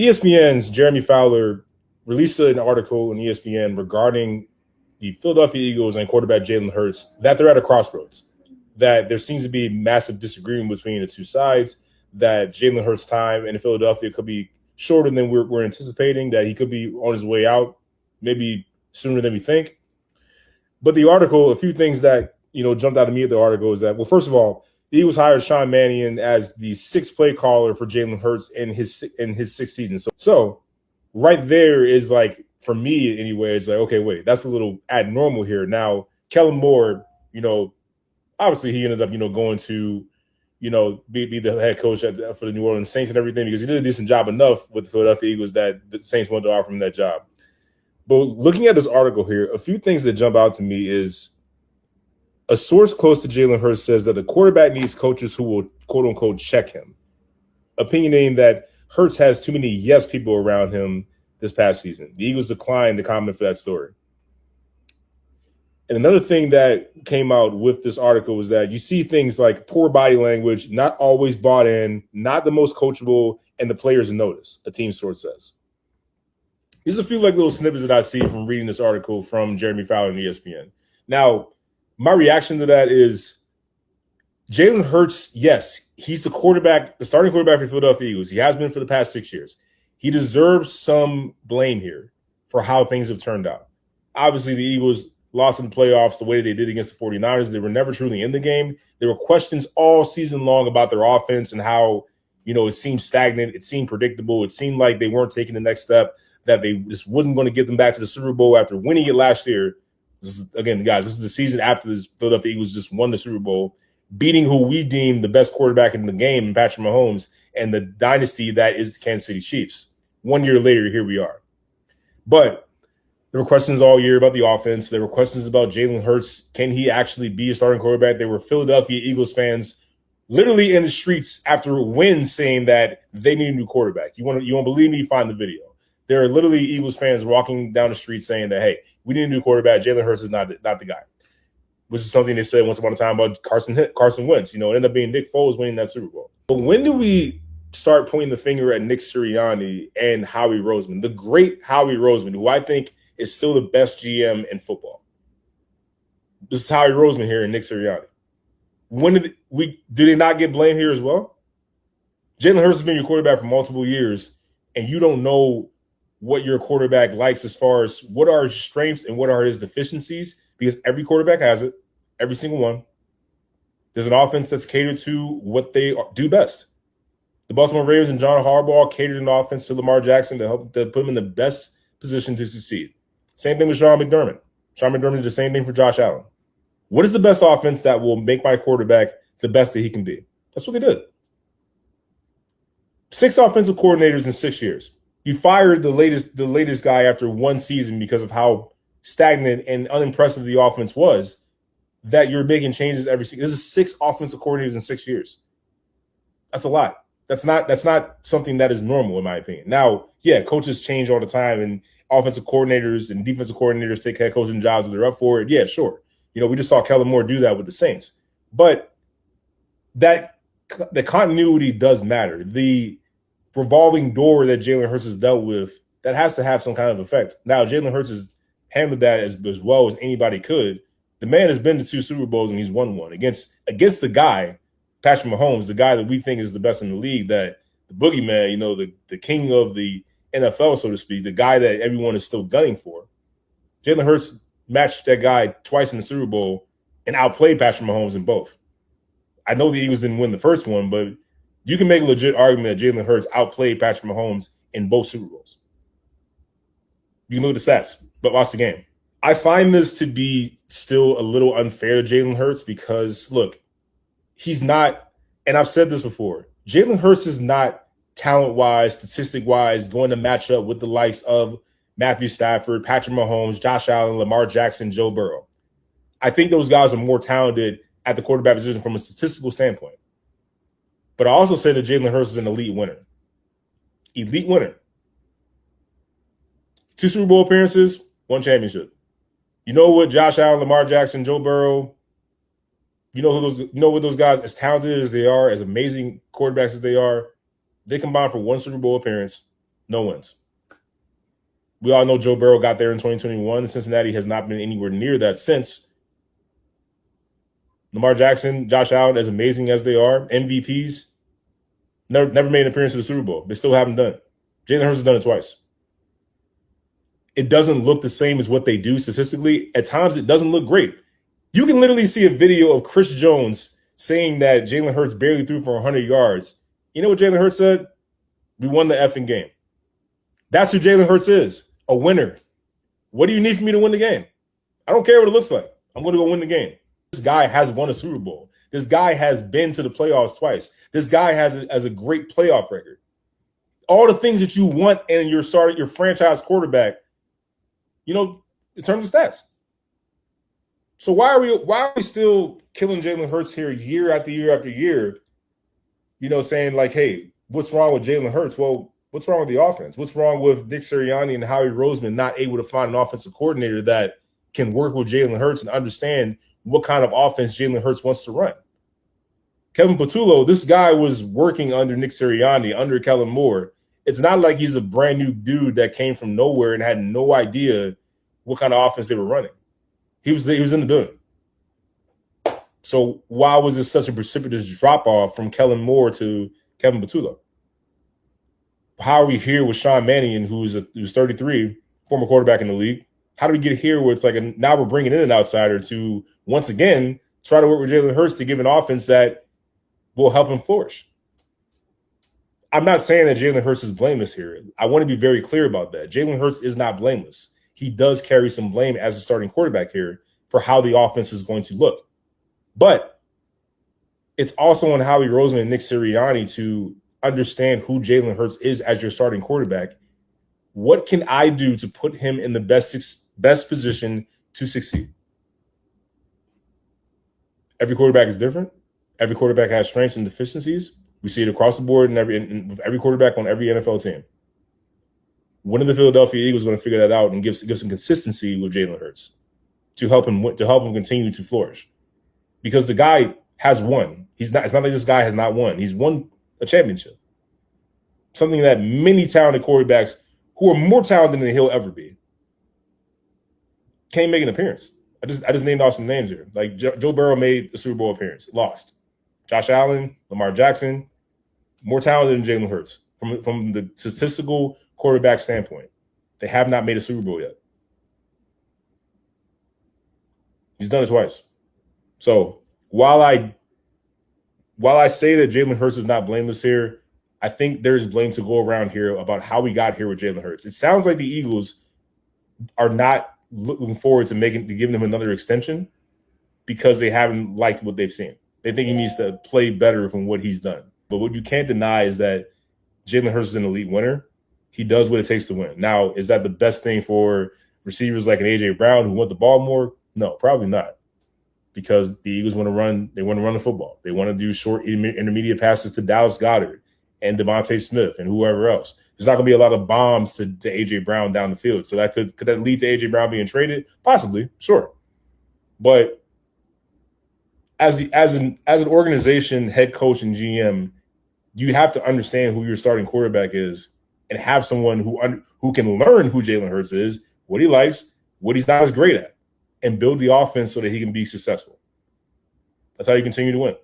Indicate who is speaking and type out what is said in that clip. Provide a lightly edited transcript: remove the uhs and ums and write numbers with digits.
Speaker 1: ESPN's Jeremy Fowler released an article in ESPN regarding the Philadelphia Eagles and quarterback Jalen Hurts that they're at a crossroads, that there seems to be massive disagreement between the two sides, that Jalen Hurts' time in Philadelphia could be shorter than we're anticipating, that he could be on his way out, maybe sooner than we think. But the article, a few things that jumped out at me at the article is that, well, first of all, the Eagles hired Sean Mannion as the sixth play caller for Jalen Hurts in his sixth season. So right there is like, for me anyway, it's like, okay, wait, that's a little abnormal here. Now, Kellen Moore, obviously he ended up, going to, be the head coach for the New Orleans Saints and everything, because he did a decent job enough with the Philadelphia Eagles that the Saints wanted to offer him that job. But looking at this article here, a few things that jump out to me is a source close to Jalen Hurts says that the quarterback needs coaches who will, quote unquote, check him, opinionating that Hurts has too many yes people around him this past season. The Eagles declined to comment for that story. And another thing that came out with this article was that you see things like poor body language, not always bought in, not the most coachable, and the players notice, a team source says. There's a few little snippets that I see from reading this article from Jeremy Fowler and ESPN. Now, my reaction to that is Jalen Hurts, yes, he's the starting quarterback for the Philadelphia Eagles. He has been for the past 6 years. He deserves some blame here for how things have turned out. Obviously, the Eagles lost in the playoffs the way they did against the 49ers. They were never truly in the game. There were questions all season long about their offense and how, it seemed stagnant. It seemed predictable. It seemed like they weren't taking the next step, that they just wasn't going to get them back to the Super Bowl after winning it last year. Again, guys, this is the season after the Philadelphia Eagles just won the Super Bowl, beating who we deem the best quarterback in the game, Patrick Mahomes, and the dynasty that is Kansas City Chiefs. 1 year later, here we are. But there were questions all year about the offense. There were questions about Jalen Hurts. Can he actually be a starting quarterback? There were Philadelphia Eagles fans literally in the streets after wins saying that they need a new quarterback. You want to believe me? Find the video. There are literally Eagles fans walking down the street saying that, hey, we need a new quarterback. Jalen Hurts is not the guy. Which is something they said once upon a time about Carson Wentz. It ended up being Nick Foles winning that Super Bowl. But when do we start pointing the finger at Nick Sirianni and Howie Roseman, the great Howie Roseman, who I think is still the best GM in football? This is Howie Roseman here and Nick Sirianni. When did they not get blamed here as well? Jalen Hurts has been your quarterback for multiple years, and you don't know what your quarterback likes as far as what are his strengths and what are his deficiencies, because every quarterback has it, every single one. There's an offense that's catered to what they do best. The Baltimore Ravens and John Harbaugh catered an offense to Lamar Jackson to put him in the best position to succeed. Same thing with Sean McDermott. Sean McDermott did the same thing for Josh Allen. What is the best offense that will make my quarterback the best that he can be? That's what they did. 6 offensive coordinators in 6 years. You fired the latest guy after one season because of how stagnant and unimpressive the offense was, that you're making changes every season. This is 6 offensive coordinators in 6 years. That's a lot. That's not something that is normal, in my opinion. Now, yeah, coaches change all the time, and offensive coordinators and defensive coordinators take head coaching jobs if they're up for it. Yeah, sure. We just saw Kellen Moore do that with the Saints. But the continuity does matter. The revolving door that Jalen Hurts has dealt with, that has to have some kind of effect. Now, Jalen Hurts has handled that as well as anybody could. The man has been to 2 Super Bowls, and he's won one against the guy, Patrick Mahomes, the guy that we think is the best in the league, that the boogeyman, the king of the NFL, so to speak, the guy that everyone is still gunning for. Jalen Hurts matched that guy twice in the Super Bowl and outplayed Patrick Mahomes in both. I know the Eagles didn't win the first one, but you can make a legit argument that Jalen Hurts outplayed Patrick Mahomes in both Super Bowls. You can look at the stats, but watch the game. I find this to be still a little unfair to Jalen Hurts because, look, he's not, and I've said this before, Jalen Hurts is not talent-wise, statistic-wise, going to match up with the likes of Matthew Stafford, Patrick Mahomes, Josh Allen, Lamar Jackson, Joe Burrow. I think those guys are more talented at the quarterback position from a statistical standpoint. But I also say that Jalen Hurts is an elite winner. Elite winner. 2 Super Bowl appearances, 1 championship. You know what Josh Allen, Lamar Jackson, Joe Burrow, you know what those guys, as talented as they are, as amazing quarterbacks as they are, they combine for 1 Super Bowl appearance, No wins. We all know Joe Burrow got there in 2021. Cincinnati has not been anywhere near that since. Lamar Jackson, Josh Allen, as amazing as they are, MVPs, never made an appearance in the Super Bowl. They still haven't done it. Jalen Hurts has done it twice. It doesn't look the same as what they do statistically. At times, it doesn't look great. You can literally see a video of Chris Jones saying that Jalen Hurts barely threw for 100 yards. You know what Jalen Hurts said? We won the effing game. That's who Jalen Hurts is, a winner. What do you need for me to win the game? I don't care what it looks like. I'm going to go win the game. This guy has won a Super Bowl. This guy has been to the playoffs twice. This guy has a great playoff record. All the things that you want in your franchise quarterback, you know, in terms of stats. So why are we still killing Jalen Hurts here year after year after year? You know, saying like, hey, what's wrong with Jalen Hurts? Well, what's wrong with the offense? What's wrong with Nick Sirianni and Howie Roseman not able to find an offensive coordinator that can work with Jalen Hurts and understand what kind of offense Jalen Hurts wants to run? Kevin Patullo, this guy was working under Nick Sirianni, under Kellen Moore. It's not like he's a brand new dude that came from nowhere and had no idea what kind of offense they were running. He was in the building. So why was this such a precipitous drop-off from Kellen Moore to Kevin Patullo? How are we here with Sean Mannion, who's 33, former quarterback in the league? How do we get here where it's like now we're bringing in an outsider to, once again, try to work with Jalen Hurts to give an offense that will help him flourish? I'm not saying that Jalen Hurts is blameless here. I want to be very clear about that. Jalen Hurts is not blameless. He does carry some blame as a starting quarterback here for how the offense is going to look. But it's also on Howie Roseman and Nick Sirianni to understand who Jalen Hurts is as your starting quarterback. What can I do to put him in the best position to succeed? Every quarterback is different. Every quarterback has strengths and deficiencies. We see it across the board in every quarterback on every NFL team. When are the Philadelphia Eagles going to figure that out and give some consistency with Jalen Hurts to help him continue to flourish? Because the guy has won. It's not like this guy has not won. He's won a championship. Something that many talented quarterbacks who are more talented than he'll ever be can't make an appearance. I just named off some names here. Like Joe Burrow made the Super Bowl appearance, lost. Josh Allen, Lamar Jackson, more talented than Jalen Hurts from the statistical quarterback standpoint. They have not made a Super Bowl yet. He's done it twice. So while I say that Jalen Hurts is not blameless here, I think there's blame to go around here about how we got here with Jalen Hurts. It sounds like the Eagles are not looking forward to giving him another extension because they haven't liked what they've seen. They think he needs to play better from what he's done. But what you can't deny is that Jalen Hurts is an elite winner. He does what it takes to win. Now, is that the best thing for receivers like an A.J. Brown who want the ball more? No, probably not. Because the Eagles want to run the football. They want to do short intermediate passes to Dallas Goedert and Devontae Smith and whoever else. There's not going to be a lot of bombs to A.J. Brown down the field. So that could that lead to A.J. Brown being traded? Possibly, sure. But as an organization, head coach, and GM, you have to understand who your starting quarterback is and have someone who can learn who Jalen Hurts is, what he likes, what he's not as great at, and build the offense so that he can be successful. That's how you continue to win.